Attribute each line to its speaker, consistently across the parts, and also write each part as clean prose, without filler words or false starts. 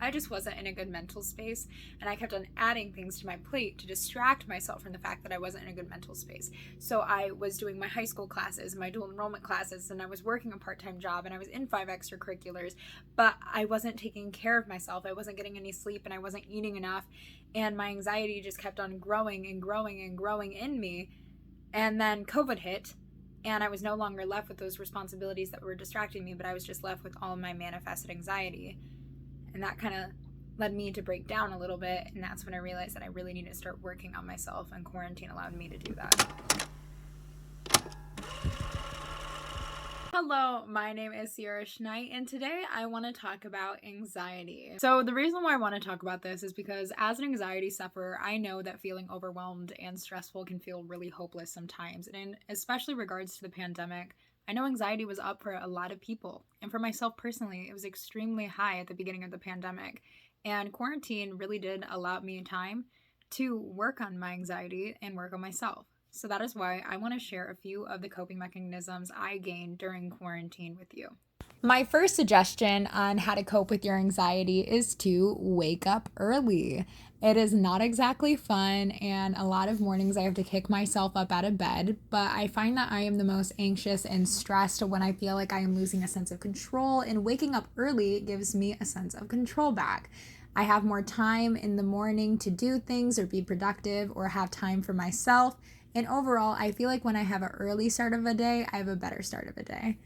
Speaker 1: I just wasn't in a good mental space, and I kept on adding things to my plate to distract myself from the fact that I wasn't in a good mental space. So I was doing my high school classes, my dual enrollment classes, and I was working a part-time job, and I was in 5 extracurriculars, but I wasn't taking care of myself. I wasn't getting any sleep, and I wasn't eating enough, and my anxiety just kept on growing and growing and growing in me. And then COVID hit, and I was no longer left with those responsibilities that were distracting me, but I was just left with all of my manifested anxiety. And that kind of led me to break down a little bit, and that's when I realized that I really need to start working on myself, and quarantine allowed me to do that. Hello, my name is Schneidt, and today I want to talk about anxiety. So the reason why I want to talk about this is because as an anxiety sufferer, I know that feeling overwhelmed and stressful can feel really hopeless sometimes, and in especially regards to the pandemic, I know anxiety was up for a lot of people, and for myself personally, it was extremely high at the beginning of the pandemic, and quarantine really did allow me time to work on my anxiety and work on myself. So that is why I want to share a few of the coping mechanisms I gained during quarantine with you. My first suggestion on how to cope with your anxiety is to wake up early. It is not exactly fun, and a lot of mornings I have to kick myself up out of bed, but I find that I am the most anxious and stressed when I feel like I am losing a sense of control, and waking up early gives me a sense of control back. I have more time in the morning to do things or be productive or have time for myself, and overall, I feel like when I have an early start of a day, I have a better start of a day.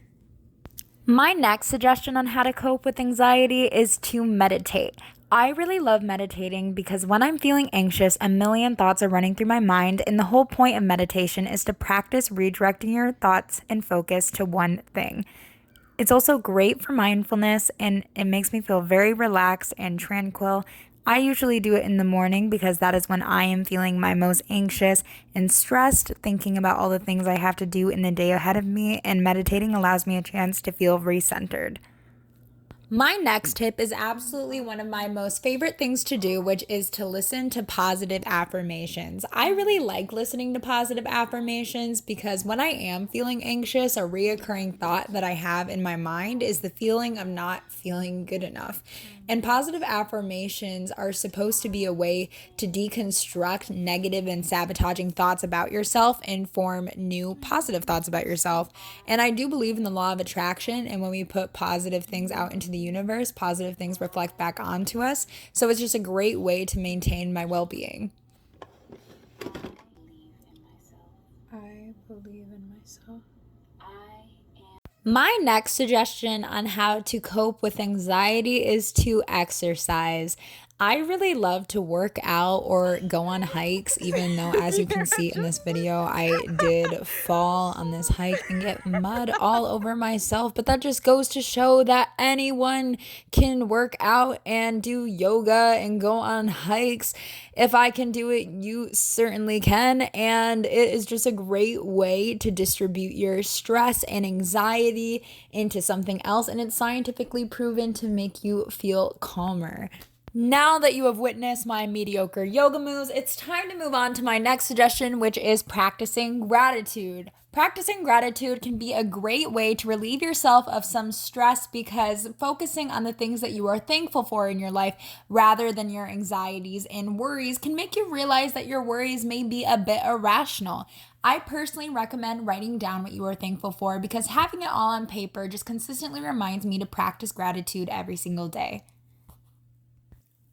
Speaker 1: My next suggestion on how to cope with anxiety is to meditate. I really love meditating because when I'm feeling anxious, a million thoughts are running through my mind, and the whole point of meditation is to practice redirecting your thoughts and focus to one thing. It's also great for mindfulness, and it makes me feel very relaxed and tranquil. I usually do it in the morning because that is when I am feeling my most anxious and stressed, thinking about all the things I have to do in the day ahead of me, and meditating allows me a chance to feel recentered. My next tip is absolutely one of my most favorite things to do, which is to listen to positive affirmations. I really like listening to positive affirmations because when I am feeling anxious, a reoccurring thought that I have in my mind is the feeling of not feeling good enough. And positive affirmations are supposed to be a way to deconstruct negative and sabotaging thoughts about yourself and form new positive thoughts about yourself. And I do believe in the law of attraction, and when we put positive things out into the universe, positive things reflect back onto us. So it's just a great way to maintain my well-being. I believe in myself. My next suggestion on how to cope with anxiety is to exercise. I really love to work out or go on hikes, even though, as you can see in this video, I did fall on this hike and get mud all over myself. But that just goes to show that anyone can work out and do yoga and go on hikes. If I can do it, you certainly can. And it is just a great way to distribute your stress and anxiety into something else. And it's scientifically proven to make you feel calmer. Now that you have witnessed my mediocre yoga moves, it's time to move on to my next suggestion, which is practicing gratitude. Practicing gratitude can be a great way to relieve yourself of some stress because focusing on the things that you are thankful for in your life rather than your anxieties and worries can make you realize that your worries may be a bit irrational. I personally recommend writing down what you are thankful for because having it all on paper just consistently reminds me to practice gratitude every single day.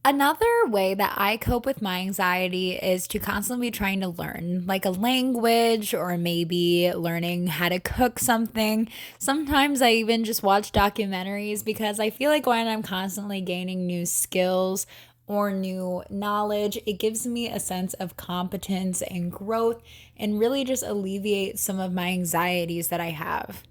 Speaker 1: Another way that I cope with my anxiety is to constantly be trying to learn, like a language or maybe learning how to cook something. Sometimes I even just watch documentaries because I feel like when I'm constantly gaining new skills or new knowledge, it gives me a sense of competence and growth and really just alleviates some of my anxieties that I have.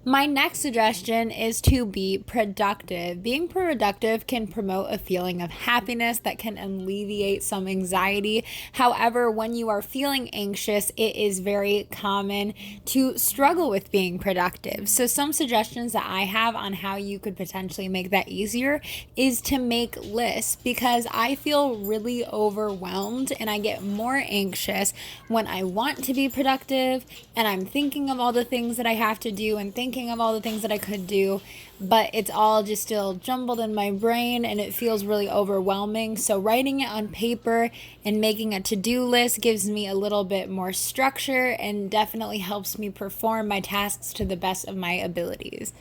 Speaker 1: My next suggestion is to be productive. Being productive can promote a feeling of happiness that can alleviate some anxiety. However, when you are feeling anxious, it is very common to struggle with being productive. So some suggestions that I have on how you could potentially make that easier is to make lists, because I feel really overwhelmed and I get more anxious when I want to be productive and I'm thinking of all the things that I have to do and thinking thinking of all the things that I could do, but it's all just still jumbled in my brain and it feels really overwhelming. So writing it on paper and making a to-do list gives me a little bit more structure and definitely helps me perform my tasks to the best of my abilities.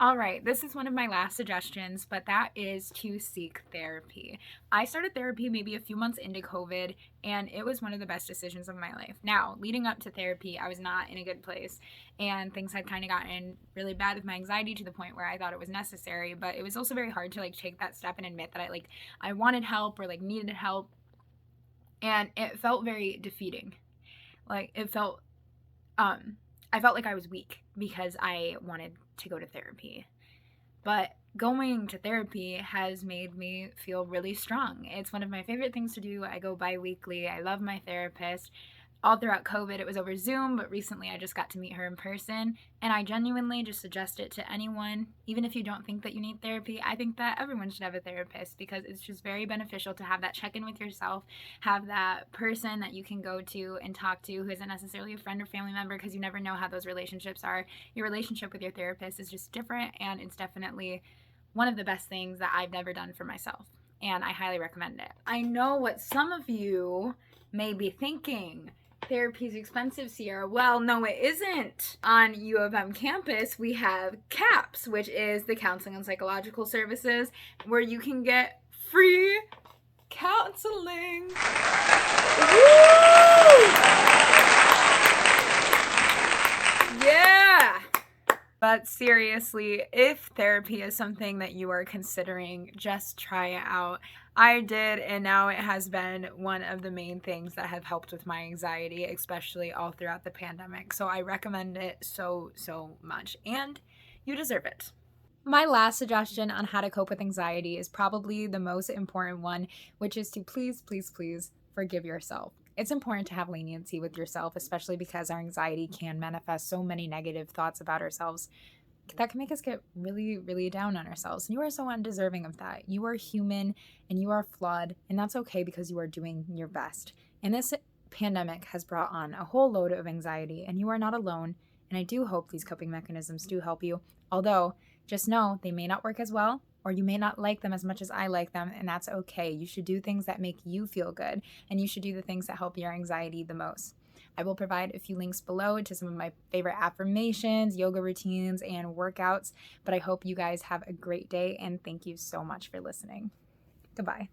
Speaker 1: All right, this is one of my last suggestions, but that is to seek therapy. I started therapy maybe a few months into COVID, and it was one of the best decisions of my life. Now, leading up to therapy, I was not in a good place, and things had kind of gotten really bad with my anxiety to the point where I thought it was necessary, but it was also very hard to take that step and admit that I wanted help or needed help, and it felt very defeating. It felt I felt like I was weak because I wanted to go to therapy. But going to therapy has made me feel really strong. It's one of my favorite things to do. I go bi-weekly. I love my therapist. All throughout COVID, it was over Zoom, but recently I just got to meet her in person, and I genuinely just suggest it to anyone. Even if you don't think that you need therapy, I think that everyone should have a therapist because it's just very beneficial to have that check-in with yourself, have that person that you can go to and talk to who isn't necessarily a friend or family member, because you never know how those relationships are. Your relationship with your therapist is just different, and it's definitely one of the best things that I've never done for myself, and I highly recommend it. I know what some of you may be thinking. Therapy's expensive, Sierra. Well, no, it isn't. On U of M campus, we have CAPS, which is the Counseling and Psychological Services, where you can get free counseling. Woo! Yeah! But seriously, if therapy is something that you are considering, just try it out. I did, and now it has been one of the main things that have helped with my anxiety, especially all throughout the pandemic. So I recommend it so much, and you deserve it. My last suggestion on how to cope with anxiety is probably the most important one, which is to please forgive yourself. It's important to have leniency with yourself, especially because our anxiety can manifest so many negative thoughts about ourselves that can make us get really down on ourselves. And you are so undeserving of that. You are human and you are flawed, and that's okay because you are doing your best. And this pandemic has brought on a whole load of anxiety, and you are not alone. And I do hope these coping mechanisms do help you. Although, just know they may not work as well, or you may not like them as much as I like them, and that's okay. You should do things that make you feel good, and you should do the things that help your anxiety the most. I will provide a few links below to some of my favorite affirmations, yoga routines, and workouts, but I hope you guys have a great day, and thank you so much for listening. Goodbye.